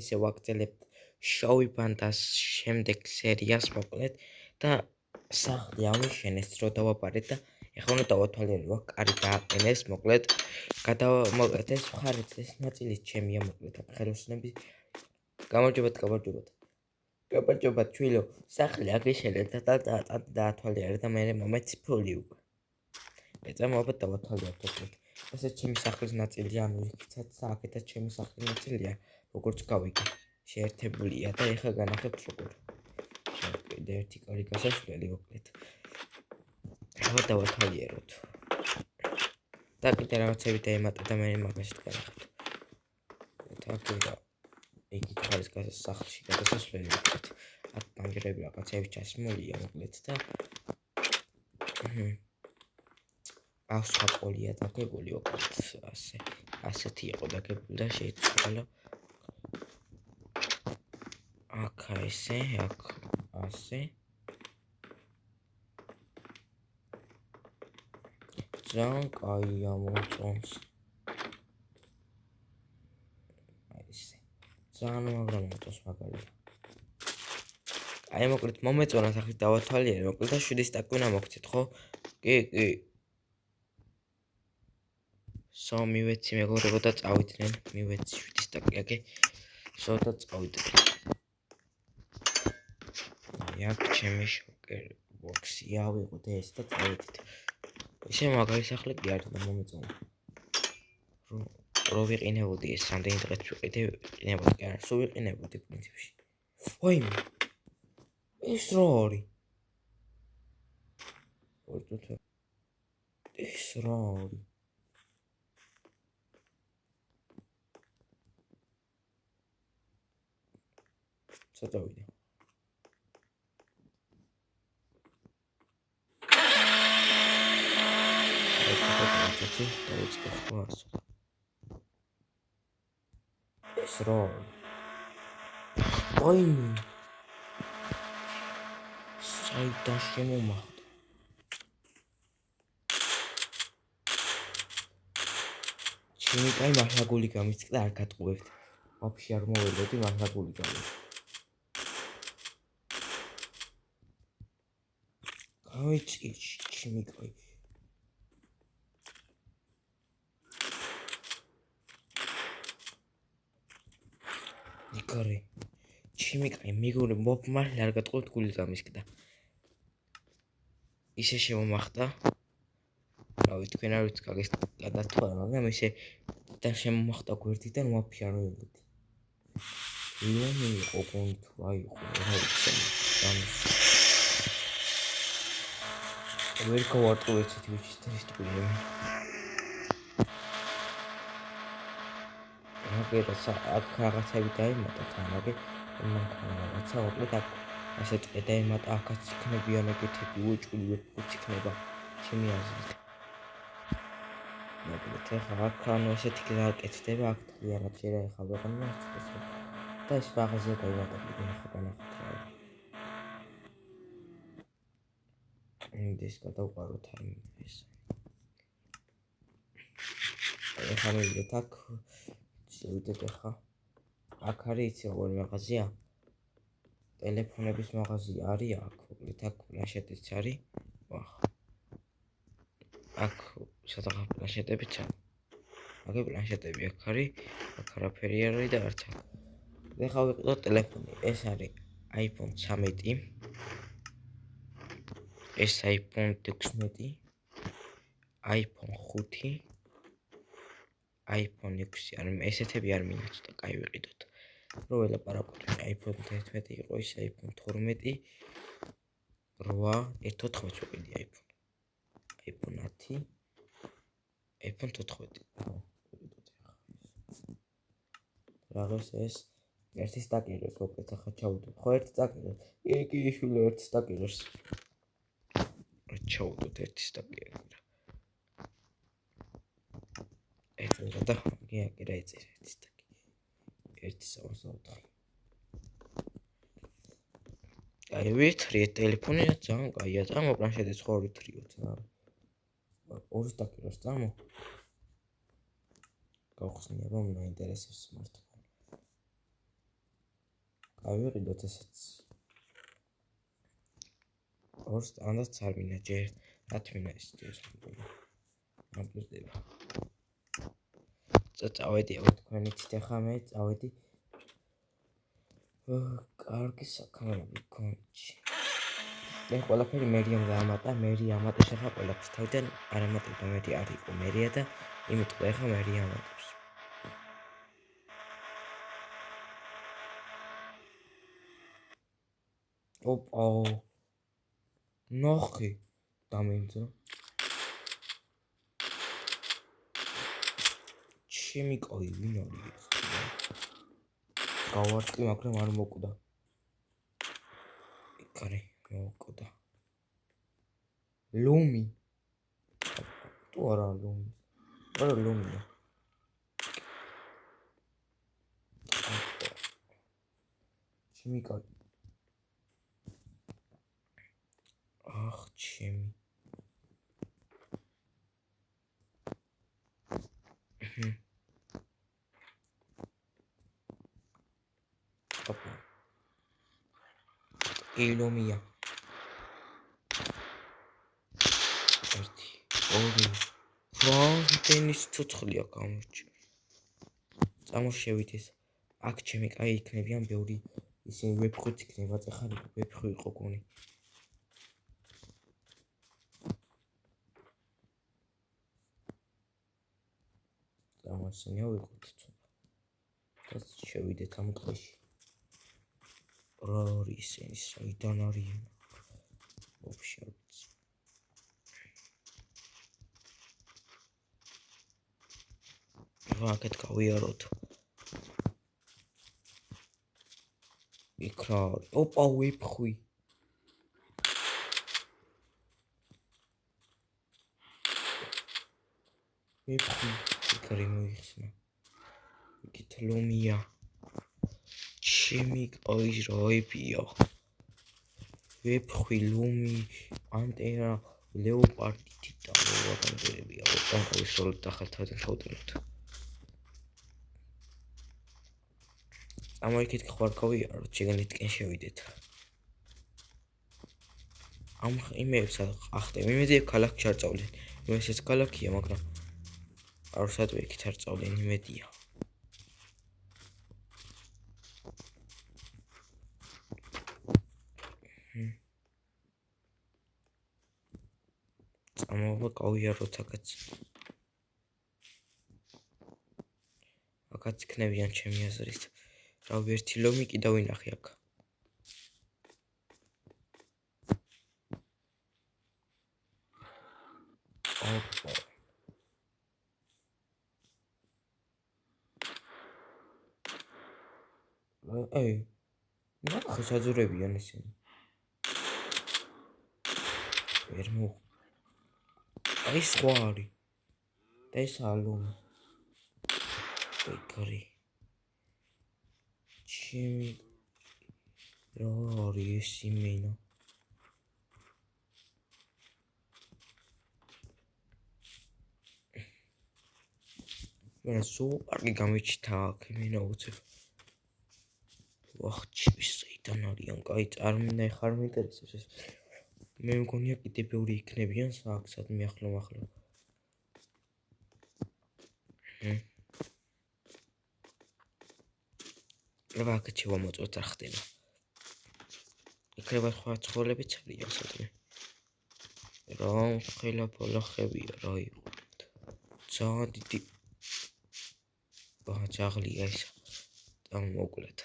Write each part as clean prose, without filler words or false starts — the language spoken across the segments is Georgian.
ისე ვაგრძელებთ შოუი ბანდას შემდეგ სერიას მოკლედ და სახლი ამიშენეს რო დავაპარეთ და ეხლა უნდა დავათვალიერო რა კარი დააყენეს მოკლედ გადავამოკლეთ ეს მხარეთ ეს ნაწილი ჩემია მოკლედ აქ ხელოსნები გამარჯობათ ჩვილო სახლი აგიშენეთ და დაათვალიერე და მე მომეც ფული უკვე ეწამოებად დავათვალიერეთ მოკლედ ესე ჩემი სახლის ნაწილია ანუ იქაც და აქეთაც ჩემი სახლის ნაწილია როგორც გავიგე შეერთებულია და ეხლა განახებთ როგორ კიდე ერთი კარი გასასვლელი მოკლედ ახლა დავათვალიეროთ და კიდე რაღაცები დაემატა და მე მაგას განახებთ ეთაკია იგი ხარის სახლში გადასასვლელი მოკლედ აქ პანგრები რაღაცები ჩასმულია მოკლედ და ახლა პოლია დაგებული მოკლედ ასეთი იყო დაგებული და შეიცვალა აქ ესე აქ ასე ძალიან კაია მოწონს ესე ძალიან მაგრამ მოწონს მაგალითად აი მოკლედ მომეწონა სახით დავათვალიერე მოკლედ და 7-ის ტაკვინა მოგცეთ ხო კი მივეცი მეგობრებო და წავიდნენ მივეცი 7-ის ტაკვიაკე სოდა წავიდნენ აქ ჩემი შოკერ ბოქსი ავიღოთ ეს და წავიდით ისე მაგარი სახლი კი არის და მომეწონა რო ვიყინებოდი ეს რამდენი დღეც ვიყინებოდი კი არა სულ ვიყინებოდი პრინციპში ვაიმე ეს რა არის ეს რა არის წავიდე ეს რა ვაიმე საიდან შემომახდა ჩემი კაი მართლა გული გამისწყდა არ გატყუებთ ვაფშე არ მოველოდი მართლა გული გამისწყდა გავიწიში ჩემი კაი იკარე ჩემი კაი მეგობრებო მართლა არ გატყუებთ გული გამისკდა ისე შემომახდა რავი თქვენ არ ვიცით გადათვალა მაგრამ ისე და შემომახდა გვერდიდან ვაფშე არ მოველოდი ლომი იყო კონთ რა იყო რა ვიცი ვერ გავარტყუեցით ვიჩით ტყუილი მაგერცა აქ რაღაცები დაემატა თანაგე რაღაცა მოკლედ აქ ასე დაემატა აქაც იქნებიან ეგეთები უჭული ვეფხუც იქნება ჩემი აზრით მოკლედ ახლა აქ ანუ ესეთი გააკეთდება აქ თლიანად შეიძლება ვეღარ და ეს მაღაზია დაემატა კიდე ახლა განახეთქრა ეს გადავყაროთ აი ეს ახლა მივიდეთ აქ შევიდეთ ახლა აქ არის იცი როგორი მაღაზია ტელეფონების მაღაზია არის აქ მოკლედ აქ პლანშეტიც არის ვახ აქ სადღაც პლანშეტებიც არის აქ პლანშეტები აქ არის აქ არაფერი არ არის და არც აქ ახლა ვიყიდოთ ტელეფონი ეს არის iPhone 13 ეს iPhone 16 iPhone 5 iPhone 6 არ ესეთები არ მინდა ცოტა კაი ვიყიდოთ რო ველაპარაკოთ iPhone 11 იყო ის iPhone 12 8 14 ვიყიდი iPhone 10 iPhone 14 რაღაც ეს ერთი სტაკეროს მოკლედ ახლა ჩავუდოთ ხო ერთი სტაკეროს კი შვილო ერთი სტაკეროს ჩავუდოთ ერთი სტაკეროს ეწერა და გიაკირა ეწერა ერთი სტაკი 1.4 აი ვიტრი ტელეფონი ძალიან კაია და მოპლანშეტიც ხო ვიტრიო ძალიან ორი სტაკეროს წამო გავხსნია რომ მაინტერესებს სმარტფონი წავიყიდოთ ესეც. ორს ანდაც არ მინა ჯერ. რათ მინა ეს ჯერ. ამბლდება. წავედი აქ თქვენით ახლა მე წავედი. კარგი საქმეა მქონჩი. მე ყველაფერი მერიამ გაამატა, მერი ამატა შეხა ყველაფერს თავიდან არ ამატებდა მერი არ იყო მერია და იმიტომ ახლა მერი ამატებს. ოპა. ნახე დამენძა. ჩემი კაი ვინ არის? გავარტყი, მაგრამ არ მოკვდა. იკარი მოკვდა. ლომი. თუ არა ლომი. არა ლომია. ჩემი კაი. ახ ჩემი. ილომია. ერთი, ორი. ფრანკენის ცოცხლია გამორჩა. წამოშევით ეს. აქ ჩემი კაი იქნებიან ბევრი ისინი ვეფხვით იქნება, ეხლა ვეფხვი იყო გონი. წამოსინე ვიყოთ. ეს შევიდეთ ამ ტყეში. რა არის ისინი, საიდან არიან? ვაფშე ვაკეთ გავიაროთ. იქ რა არის? ოპა ვეფხვი. ვეფხვი იქარი მოიხსნა. იქით ლომია. ჩემი კაი რაებია. ვეფხვი, ლომი, პანტერა, ლეოპარდი, ტიტანი, ვაგანტერებია. ოპა ვისროლოთ ახალთან შევდელოთ. ამოიქით ხوار გავიაროთ, შეგანეთკენ შევიდეთ. ამ იმებს ახტებ. იმედი ქალაქ ჩარწავლენ. ესეც ქალაქია, მაგრამ არ ვსადვე იქით არ წავლენ იმედია. წამოვა გავიაროთ აქაც. აქაც იქნებიან ჩემი აზრით. რავი ერთი ლომი კიდევ ვინახე აქ. ოპა. აი. ნახე საძურებიან ისინი. ვერ მო. აი სხვა არის. და ეს ალომი. ეკარი. ჩემი რა არის ეს იმენა? მე ზოოპარკი გამიჩნდა აქ იმენა უცებ. ვახ ჩემი საიდან არიან? კაი წარმონა ხარ მეინტერესებს ეს. მე მგონია კიდე ბევრი იქნებიან საქსად მიახლო. რა აქ შევამოწოთ არ ხდება. იქნება სხვა ცხოველებიც არიან სადმე. რა ხელა ბოლახებია რა იყო. ძალიან დიდი ჯაღლია ეს. მოკვლეთ.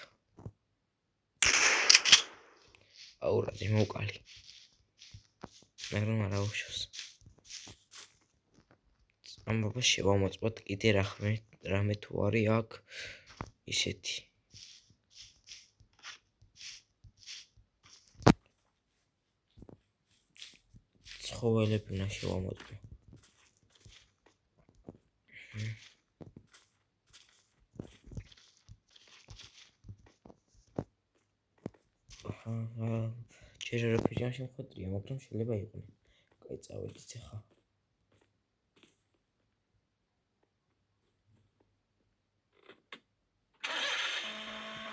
აურადი მოკალი. მაგრამ არა უშავს. ამბობა შევამოწოთ კიდე რამე თუ არის აქ ისეთი. ცხოველები უნდა შევამოწმო. ჯერ არაფერი არ შემხვედრია, მაგრამ შეიძლება იყვნენ. კაი წავედით ახლა.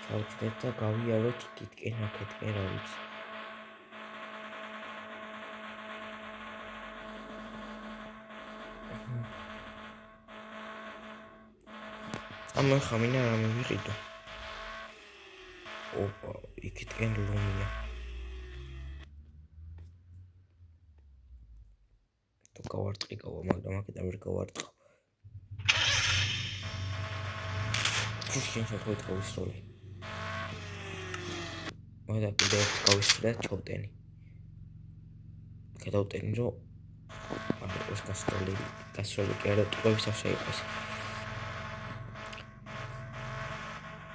დავჭდეთ და გავიაროთ იქითკენ აქეთკენ რა ვიცი. ამან ხამინა რამე ვიყიდო. ოპა, იქითკენ ლომია. თუ გავარტყიგავა, მაგრამ აქედან ვერ გავარტყავ. შენ შეხვით გავისროლი. მაგრამ კიდევ ერთ გავისროლე და ჩავტენი. გადავტენი რომ ეს გასროლი კი არა ტყუების არ შეიყოს.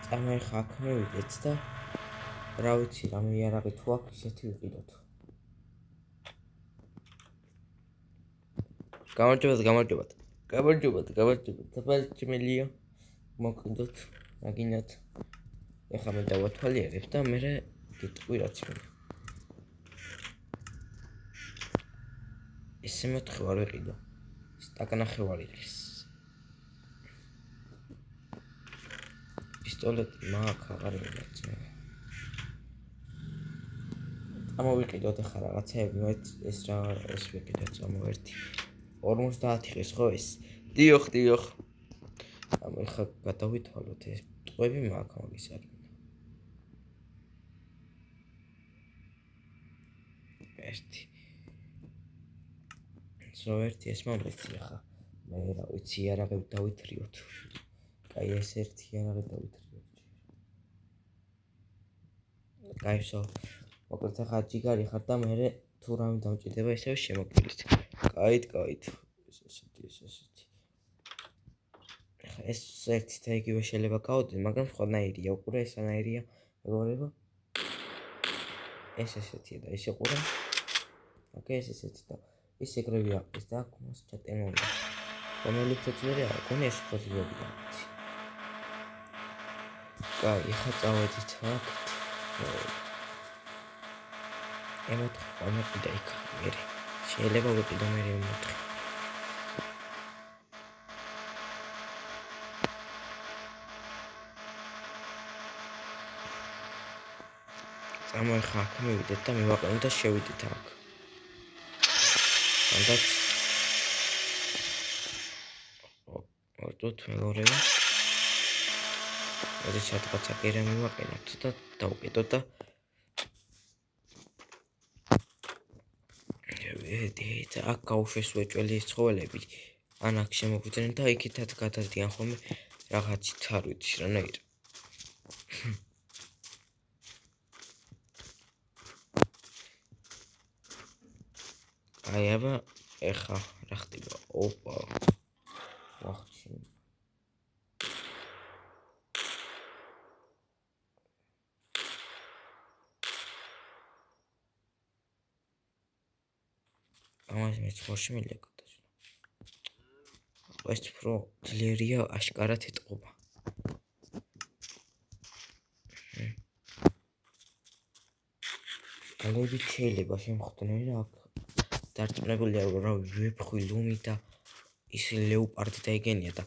წამე ხა აქ მივიდეთ და რა ვიცი რამე იარაღი თუ აქ ისეთი ვიყიდოთ. გამარჯობათ. დაბალჭმელია. მოგდოთ, მაგინათ. ეხლა მე დავათვალიერებ და მე გიტყვი რაც უნდა. ესე მოთხე არ ვიყიდო. სტაკნახევარი დღეს. პისტოლეტი მაქვს აღარ მიგაცნო. ამოვიყიდოთ ახლა რაღაცეები, ეს რა ეს ვიყიდოთ ამოვერთი. 50 ხის ხო ეს? დიოხ. ახლა გადავითვალოთ ეს ტყვები მაქვს მაგის არ მინდა. ერთი. ზოერთი ეს მომეცი ახლა. მე რა ვიცი იარაღები დავითრიოთ. კაი ეს ერთი იარაღი დავითრიოთ. კაისო. მოკლედ ახლა ჯიგარი ხარ და მე თუ რამე დამჭირდება ისევ შემოგვილით. კაით. ესეთი. ეს ერთი და იგივე შეიძლება გავდე, მაგრამ სხვანაირია, უყურე ესანაირია, მეგობრებო. ეს ესეთია და ეს უყურე. ოკეი, ეს ესეთი და ის ეგრევე აქვს და აქ მას ჩატენა უნდა. რომელი ფოთლები არა, გონი ეს ფოთლებია. კაი, ხა წავედით აქ. ემოთხე ამოყიდა იქ. მე შეიძლება ვიყიდო მე ემოთხე. წამოეხა აქ მივიდეთ და მივაყენოთ და შევიდეთ აქ. ანდაც ვარდოთ მეგობრებო. ეს სადღაცა კერა მივაყენოთ და დავყიდოთ და აქ გავუშვეს უეჭველი ეს ცხოველები. ან აქ შემოგვიდნენ და იქითაც გადადიან ხოლმე რაღაცით არ ვიცი რანაირ. აი აბა ეხა რა ხდება? ოპა. ვახჩი. ამას მე ცხოვრში მილეკოდა. ეს პრო ძლიერია აშკარად ეტყობა. გალები შეიძლება შემოხდნენ რა აქ დარწმუნებულია რომ ვეფხვი ლუმი და ის ლეოპარდი დაიგენია და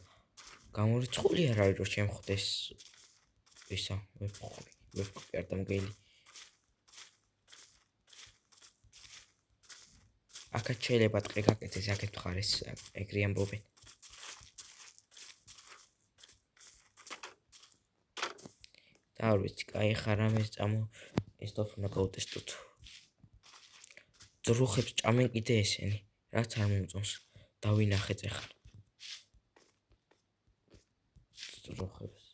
გამორიცხული არ არის რომ შემოხდეს ისა ვეფხვი პერდამგელი. აქაც შეიძლება ტყე გაკეთდეს აქეთ მხარეს ეგრე ამბობენ. და არ ვიცი, კაი ხარ ამეს წამო ეს თოფნა გავტესტოთ. ძრუხებს ჭამენ კიდე ესენი, რაც არ მომწონს. დავინახეთ ახლა. ძრუხებს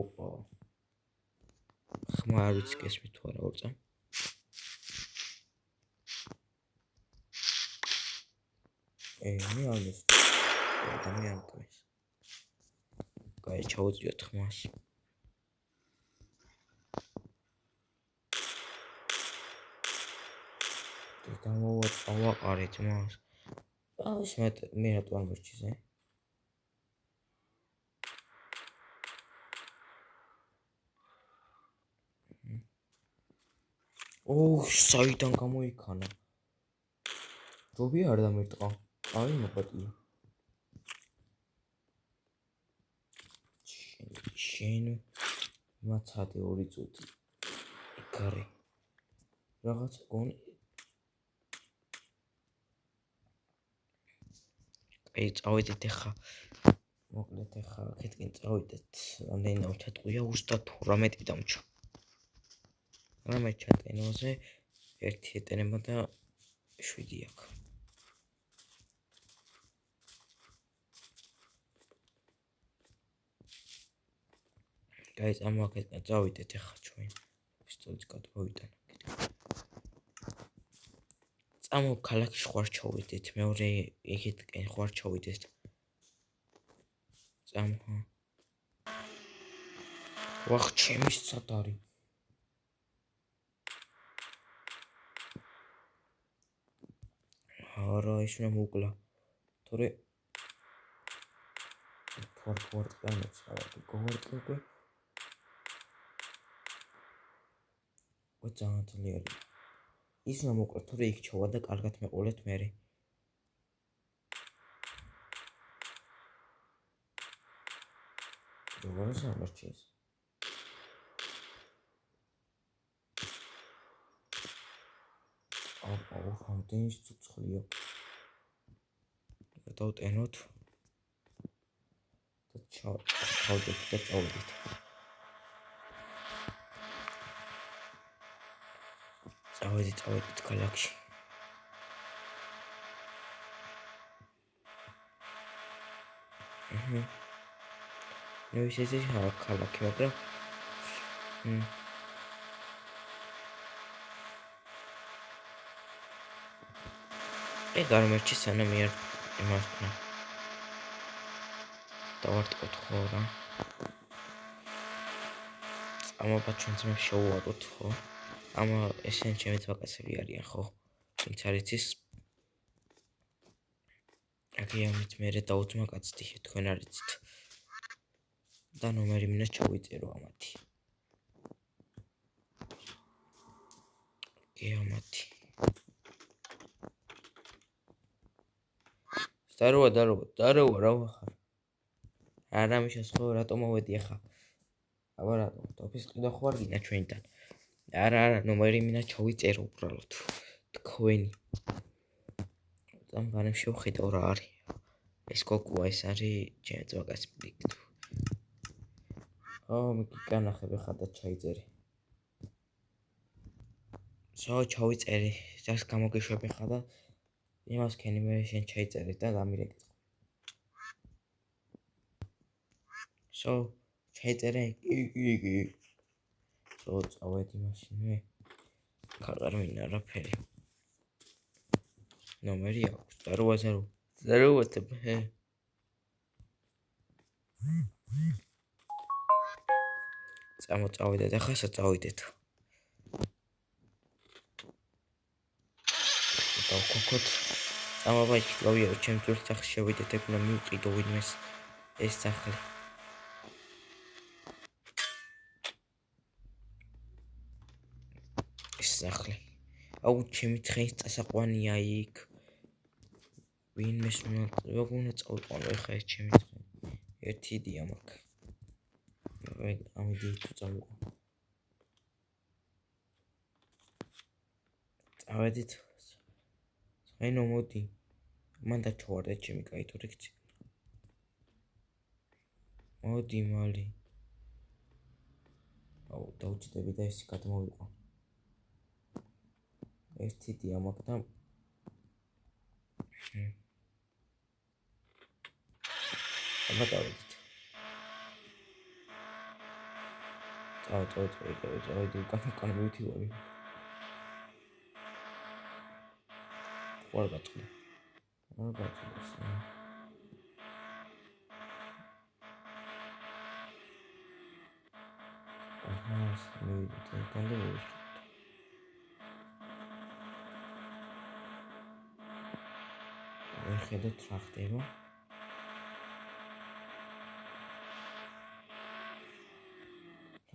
ოპა. ხმა არ ვიცი გესმით თუ არა ორწამ. მე არ მისწრაფ. ადამიანი მკვეს. კაი, ჩაუწიოთ ხმას. დავაყარეთ მას. ეს მე რატო არ მერჩის ე? საიდან გამოიქანა? ჯობი არ დამერტყა. აი მოპატია. შენ მაცადე 2 წუთი გარე რაღაც გონი აი წავედით ახლა მოკლედ ახლა აქეთკენ წავიდეთ რამდენი ჩატყვია 38 დამჭა რამე ჩატენოზე 1 ეტენება და 7 აქვს გაიც ამაკეთე წავიდეთ ახლა ჩვენ პისტოლიც გადმოვიტან წამო ქალაქში ხوار ჩავიდეთ მეორე იქეთკენ ხوار ჩავიდეთ წამო ვახ ჩემის სად არის არა ის უნდა მოკლა თორე ფორტ განებს არა გოვარტყე ძალიან ძლიერი ის უნდა მოკლა თორე იქ ჩავა და კარგად მეყოლეთ მე როგორ სამარჩეს აუ ხამდენს ცოცხლია გადავტენოთ და ჩავდეთ და წავედით წავედით ქალაქში ნუ ისე ქალაქი მაგრამ გარმერჩი სანამ მიერ იმას ხნა დავარტყოთ ხო რა ამობა ჩვენ ძმებს შევუაროთ ხო ამა ესენ ჩემი ვაკაცები არიან ხო ვინც არის ის აქ ამით მერე დაუძმა კაცდი თქვენ არიცით და ნომერი მინდა ჩავიწერო ამათი ამათი დაროა რა ვახარ არა მიშას ხო რატომ მოვედი ახლა აბა რატომ ტოფის ყიდა ხო არ გინდა ჩვენთან არა ნომერი მინდა ჩავიწერო უბრალოდ თქვენი ამ განებში ვხედავ რა არის ეს კოკუა ეს არის ჩემს ვაკას პლიქტ მიგიკანახებ ახლა და ჩაიწერე ჩავიწერე ჯას გამოგეშვებ ახლა და იმას ქენი მე შენ ჩაიწერე და დამირეკეთ ჩაიწერე კი წავედი მაშინ მე ხარ მინდა არაფერი ნომერი აქვს ზაროა წავედეთ ახლა წავედეთ დავქოქოთ წამობა იქ გავიარო ჩემ ძველ სახლში შევიდეთ ეგ უნდა მივყიდო ვინმეს ეს სახლი აუ ჩემი ცხენის წასაყვანია იქ ვინმეს უნდა წავიყვანო ეხა ეს ჩემი ცხენი ერთი დია მაქვს ამიდი თუ წავიყვანო წავედით ცხენო მოდი მან დაჩვარე ჩემი კაი თორექცი მოდი მალი აუ დავჭდები და ეს გადმოვიყვან ერთი დია მაქვს და აბა დავიდეთ წავედი უკან მივთივარი ხوار გაწყდა ხედოთ რა ხდება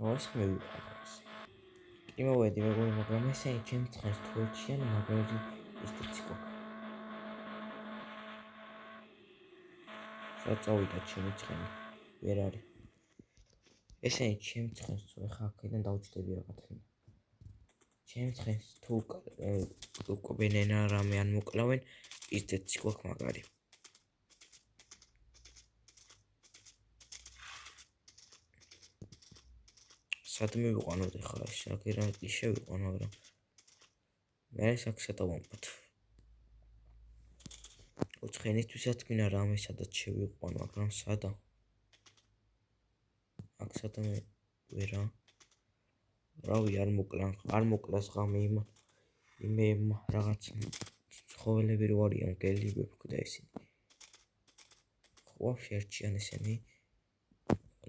თავის მივიყვანოს კი მოვედი მეგობრებო მაგრამ ესე ჩემ ცხენს თუ ეჩიან მაგარი ისტრიცი გქონდა წავიდა ჩემი ცხენი ვერ არის ესენი ჩემს ცხენს თუ ეხა აქედან დავჭდები რაღაცა. ჩემს ცხენს თუ უკობენენ რამე ან მოკლავენ, ისდეც გვაქვს მაგარი. სად მივიყვანოთ ეხლა ეს აგერაკი შევიყვან, მაგრამ მე აქ შეტავამბოთ. უცხენისთვისაც გინდა რამე სადაც შევიყვან, მაგრამ სადა? აქ სადა მე ვერა. რავი არ მოკლას ღამე იმე რაღაც ცხოველები რო არიან, გელებები გვდა ისინი. ხო შეერჩიან ესენი.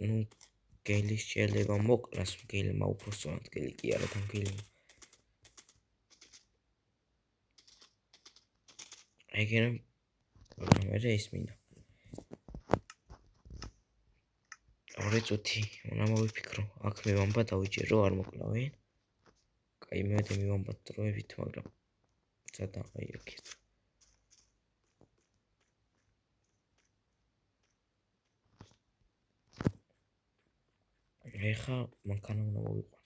ნუ გელის შეიძლება მოკლას, გელმა უფრო სწორად გელი კი არა თან გელი. ეგერა მაგრამ ეს მინდა. ორი წუთი უნდა მოვიფიქრო. აქ მივამბა დავიჯერო არ მოკლავენ. კაი მე მივამბა დროებით, მაგრამ სადა აი აქეთ. ეხა მანქანა უნდა მოვიყვანო.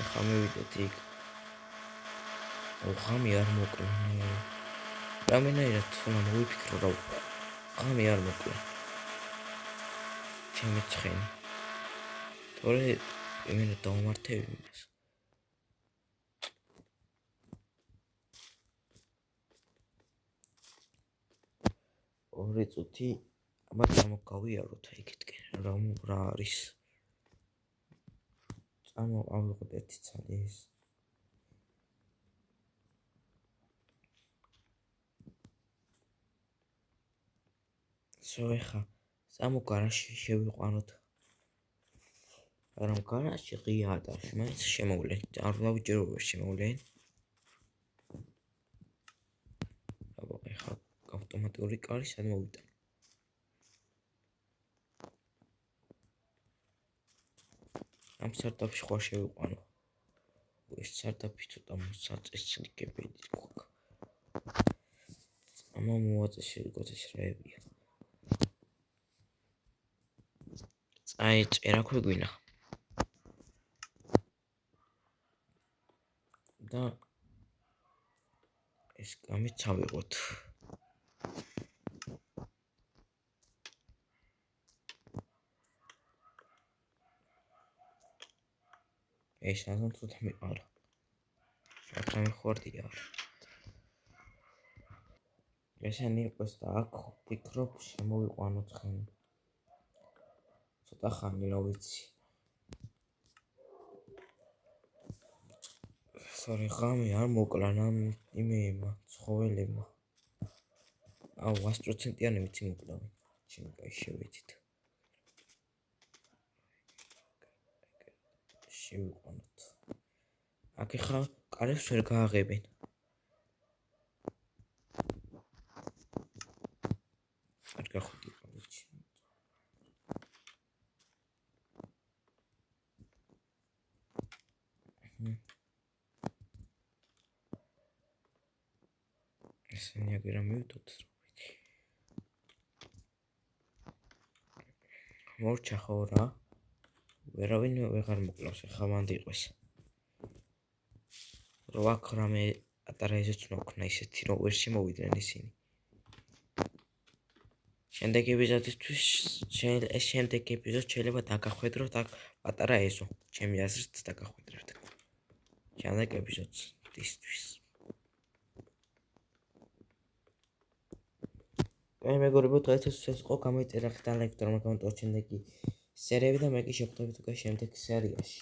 ეხა მივიდეთ იქ. ღამე არ მოკლა. რამენაირად უნდა მოვიფიქრო რა უკვე. ღამე არ მოკლა. ჩემი ცხენი. თორე იმენა დავმართები იმას. ორი წუთი აბა გამოგავიაროთ იქეთკენ რა არის. ავიღოთ ერთი ცალი ეს. ეხა სამო გარაჟში შევიყვანოთ. მაგრამ გარაჟში ღია და მაინც შემოვლენ. არ დავიჯერო ვერ შემოვლენ. აბა ეხა ავტომატური კარი სად მოვიტან. ამ სარდაფში ხوار შევიყვანო. ეს სარდაფი ცოტა საწესრიგებელი გვაქვს. ამა მოვაწესრიგოთ ეს რაებია. აი წერა გვიგვინა. და ეს გამით ავიღოთ. ეს აზრ თუ მიყარა. აქ ხوارდია. ესენი იყოს და აქ ვფიქრობ შემოვიყვანო ცხენი. ცოტა ხანი რა ვიცი. სორი ღამე არ მოკლან ამ იმეებმა ცხოველებმა. 100%-იანი ვიცი მოკლავენ. ჩემი კაი შევედით. შევიყვანოთ. აქ ხა კარებს ვერ გააღებენ. არ გახვდი ყავიჩი. ესენი აგერა მივიდოთ. მორჩა ხო რა. ვერავინ ვეღარ მოკლავს ხა მანდ იყოს. რო აქ რამე პატარა ეზოც უნდა ქნა ისეთი რომ ვერ შემოვიდნენ ისინი. შემდეგ ეპიზოდისთვის შემდეგ ეპიზოდს შეიძლება დაგახვედროთ აქ პატარა ეზო. ჩემი აზრით დაგახვედრებთ. შემდეგ ეპიზოდისთვის. აი მეგობრებო, დღესაც ეს იყო გამოიწერა ხთან ლექტორმა გამოტოვოთ შემდეგი სერიები და მე კი შევხვდებით უკვე შემდეგ სერიაში.